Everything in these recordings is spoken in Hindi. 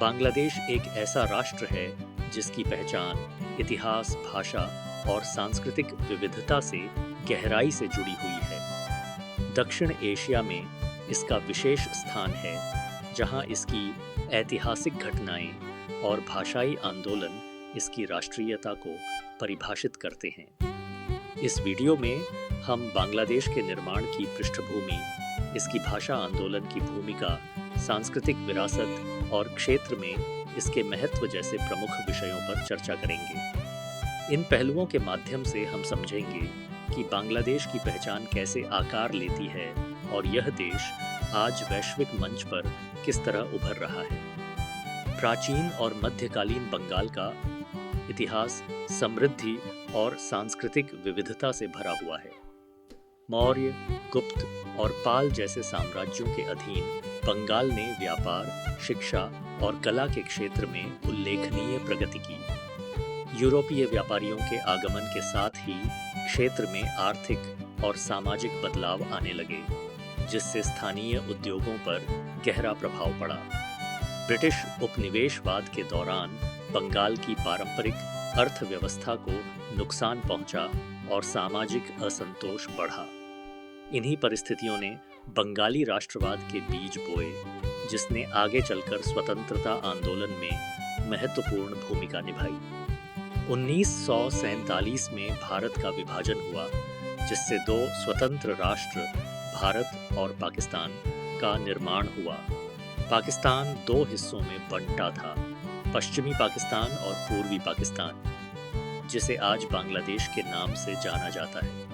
बांग्लादेश एक ऐसा राष्ट्र है जिसकी पहचान इतिहास, भाषा और सांस्कृतिक विविधता से गहराई से जुड़ी हुई है। दक्षिण एशिया में इसका विशेष स्थान है, जहां इसकी ऐतिहासिक घटनाएं और भाषाई आंदोलन इसकी राष्ट्रीयता को परिभाषित करते हैं। इस वीडियो में हम बांग्लादेश के निर्माण की पृष्ठभूमि, इसकी भाषा आंदोलन की भूमिका, सांस्कृतिक विरासत और क्षेत्र में इसके महत्व जैसे प्रमुख विषयों पर चर्चा करेंगे। इन पहलुओं के माध्यम से हम समझेंगे कि बांग्लादेश की पहचान कैसे आकार लेती है और यह देश आज वैश्विक मंच पर किस तरह उभर रहा है। प्राचीन और मध्यकालीन बंगाल का इतिहास समृद्धि और सांस्कृतिक विविधता से भरा हुआ है। मौर्य, गुप्त और पाल जैसे साम्राज्यों के अधीन बंगाल ने व्यापार, शिक्षा और कला के क्षेत्र में उल्लेखनीय प्रगति की। यूरोपीय व्यापारियों के आगमन के साथ ही क्षेत्र में आर्थिक और सामाजिक बदलाव आने लगे, जिससे स्थानीय उद्योगों पर गहरा प्रभाव पड़ा। ब्रिटिश उपनिवेशवाद के दौरान बंगाल की पारंपरिक अर्थव्यवस्था को नुकसान पहुंचा और सामाजिक असंतोष बढ़ा। इन्हीं परिस्थितियों ने बंगाली राष्ट्रवाद के बीज बोए, जिसने आगे चलकर स्वतंत्रता आंदोलन में महत्वपूर्ण भूमिका निभाई। 1947 में भारत का विभाजन हुआ, जिससे दो स्वतंत्र राष्ट्र भारत और पाकिस्तान का निर्माण हुआ। पाकिस्तान दो हिस्सों में बंटा था, पश्चिमी पाकिस्तान और पूर्वी पाकिस्तान, जिसे आज बांग्लादेश के नाम से जाना जाता है।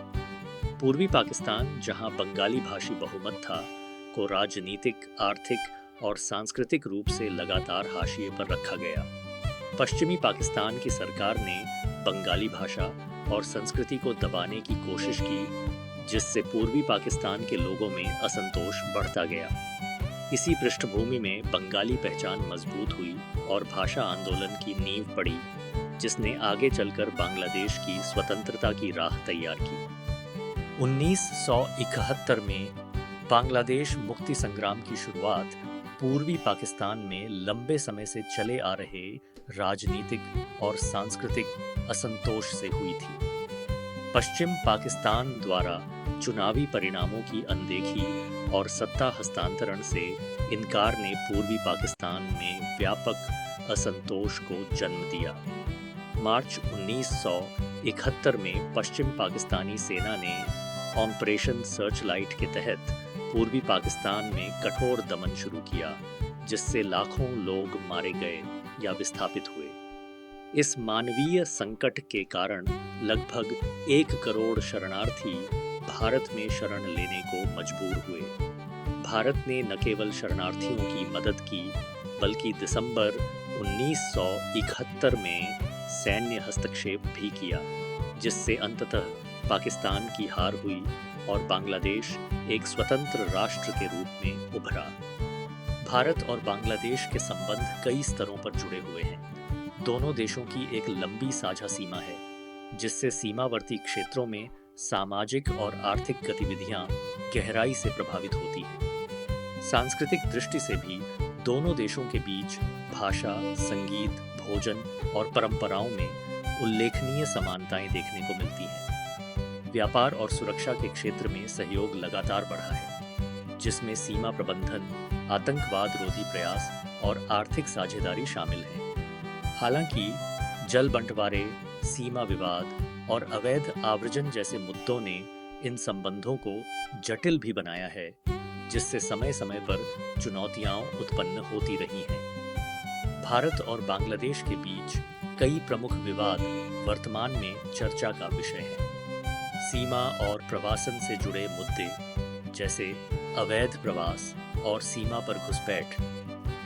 पूर्वी पाकिस्तान, जहां बंगाली भाषी बहुमत था, को राजनीतिक, आर्थिक और सांस्कृतिक रूप से लगातार हाशिए पर रखा गया। पश्चिमी पाकिस्तान की सरकार ने बंगाली भाषा और संस्कृति को दबाने की कोशिश की, जिससे पूर्वी पाकिस्तान के लोगों में असंतोष बढ़ता गया। इसी पृष्ठभूमि में बंगाली पहचान मजबूत हुई और भाषा आंदोलन की नींव पड़ी, जिसने आगे चलकर बांग्लादेश की स्वतंत्रता की राह तैयार की। 1971 में बांग्लादेश मुक्ति संग्राम की शुरुआत पूर्वी पाकिस्तान में लंबे समय से चले आ रहे राजनीतिक और सांस्कृतिक असंतोष से हुई थी। पश्चिम पाकिस्तान द्वारा चुनावी परिणामों की अनदेखी और सत्ता हस्तांतरण से इनकार ने पूर्वी पाकिस्तान में व्यापक असंतोष को जन्म दिया। मार्च 1971 में पश्चिम पाकिस्तानी सेना ने ऑपरेशन सर्चलाइट के तहत पूर्वी पाकिस्तान में कठोर दमन शुरू किया, जिससे लाखों लोग मारे गए या विस्थापित हुए। इस मानवीय संकट के कारण लगभग 1 करोड़ शरणार्थी भारत में शरण लेने को मजबूर हुए। भारत ने न केवल शरणार्थियों की मदद की, बल्कि दिसंबर 1971 में सैन्य हस्तक्षेप भी किया, जिससे अंततः पाकिस्तान की हार हुई और बांग्लादेश एक स्वतंत्र राष्ट्र के रूप में उभरा। भारत और बांग्लादेश के संबंध कई स्तरों पर जुड़े हुए हैं। दोनों देशों की एक लंबी साझा सीमा है, जिससे सीमावर्ती क्षेत्रों में सामाजिक और आर्थिक गतिविधियां गहराई से प्रभावित होती हैं। सांस्कृतिक दृष्टि से भी दोनों देशों के बीच भाषा, संगीत, भोजन और परंपराओं में उल्लेखनीय समानताएं देखने को मिलती हैं। व्यापार और सुरक्षा के क्षेत्र में सहयोग लगातार बढ़ा है, जिसमें सीमा प्रबंधन, आतंकवाद रोधी प्रयास और आर्थिक साझेदारी शामिल है। हालांकि जल बंटवारे, सीमा विवाद और अवैध आव्रजन जैसे मुद्दों ने इन संबंधों को जटिल भी बनाया है, जिससे समय समय पर चुनौतियां उत्पन्न होती रही हैं। भारत और बांग्लादेश के बीच कई प्रमुख विवाद वर्तमान में चर्चा का विषय है। सीमा और प्रवासन से जुड़े मुद्दे, जैसे अवैध प्रवास और सीमा पर घुसपैठ,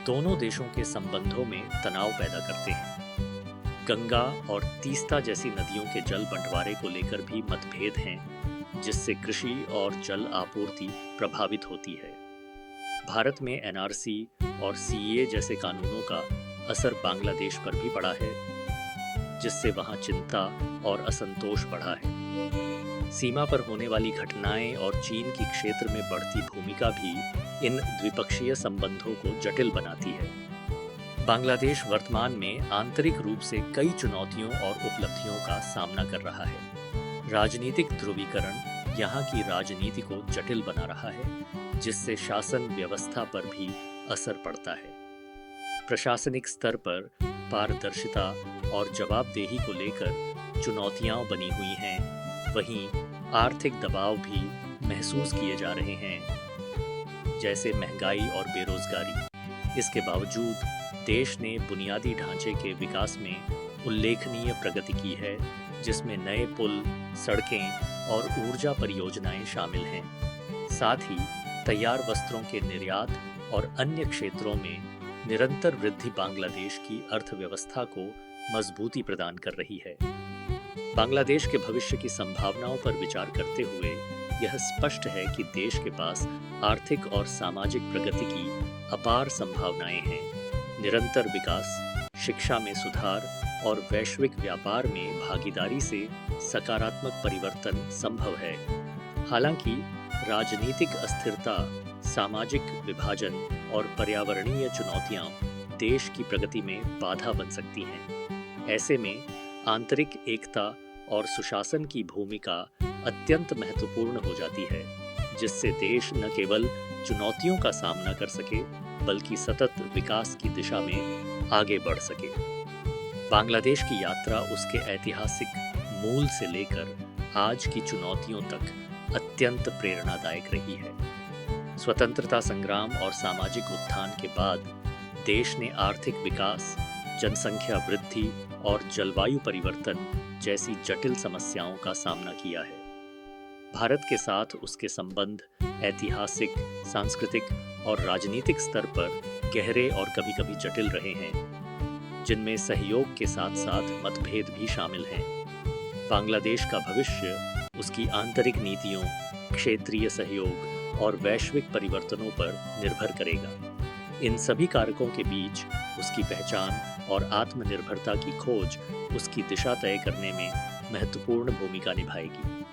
दोनों देशों के संबंधों में तनाव पैदा करते हैं। गंगा और तीस्ता जैसी नदियों के जल बंटवारे को लेकर भी मतभेद हैं, जिससे कृषि और जल आपूर्ति प्रभावित होती है। भारत में एनआरसी और सीए जैसे कानूनों का असर बांग्लादेश पर भी पड़ा है, जिससे वहां चिंता और असंतोष बढ़ा है। सीमा पर होने वाली घटनाएं और चीन की क्षेत्र में बढ़ती भूमिका भी इन द्विपक्षीय संबंधों को जटिल बनाती है। बांग्लादेश वर्तमान में आंतरिक रूप से कई चुनौतियों और उपलब्धियों का सामना कर रहा है। राजनीतिक ध्रुवीकरण यहाँ की राजनीति को जटिल बना रहा है, जिससे शासन व्यवस्था पर भी असर पड़ता है। प्रशासनिक स्तर पर पारदर्शिता और जवाबदेही को लेकर चुनौतियां बनी हुई हैं। वहीं आर्थिक दबाव भी महसूस किए जा रहे हैं, जैसे महंगाई और बेरोजगारी। इसके बावजूद देश ने बुनियादी ढांचे के विकास में उल्लेखनीय प्रगति की है, जिसमें नए पुल, सड़कें और ऊर्जा परियोजनाएं शामिल हैं। साथ ही तैयार वस्त्रों के निर्यात और अन्य क्षेत्रों में निरंतर वृद्धि बांग्लादेश की अर्थव्यवस्था को मजबूती प्रदान कर रही है। बांग्लादेश के भविष्य की संभावनाओं पर विचार करते हुए यह स्पष्ट है कि देश के पास आर्थिक और सामाजिक प्रगति की अपार संभावनाएं हैं। निरंतर विकास, शिक्षा में सुधार और वैश्विक व्यापार में भागीदारी से सकारात्मक परिवर्तन संभव है। हालांकि राजनीतिक अस्थिरता, सामाजिक विभाजन और पर्यावरणीय चुनौतियां देश की प्रगति में बाधा बन सकती हैं। ऐसे में आंतरिक एकता और सुशासन की भूमिका अत्यंत महत्वपूर्ण हो जाती है, जिससे देश न केवल चुनौतियों का सामना कर सके, बल्कि सतत विकास की दिशा में आगे बढ़ सके। बांग्लादेश की यात्रा उसके ऐतिहासिक मूल से लेकर आज की चुनौतियों तक अत्यंत प्रेरणादायक रही है। स्वतंत्रता संग्राम और सामाजिक उत्थान के बाद देश ने आर्थिक विकास, जनसंख्या वृद्धि और जलवायु परिवर्तन जैसी जटिल समस्याओं का सामना किया है। भारत के साथ उसके संबंध ऐतिहासिक, सांस्कृतिक और राजनीतिक स्तर पर गहरे और कभी-कभी जटिल रहे हैं, जिनमें सहयोग के साथ-साथ मतभेद भी शामिल हैं। बांग्लादेश का भविष्य उसकी आंतरिक नीतियों, क्षेत्रीय सहयोग और वैश्विक परिवर्तनों पर निर्भर करेगा। इन सभी कारकों के बीच उसकी पहचान और आत्मनिर्भरता की खोज उसकी दिशा तय करने में महत्वपूर्ण भूमिका निभाएगी।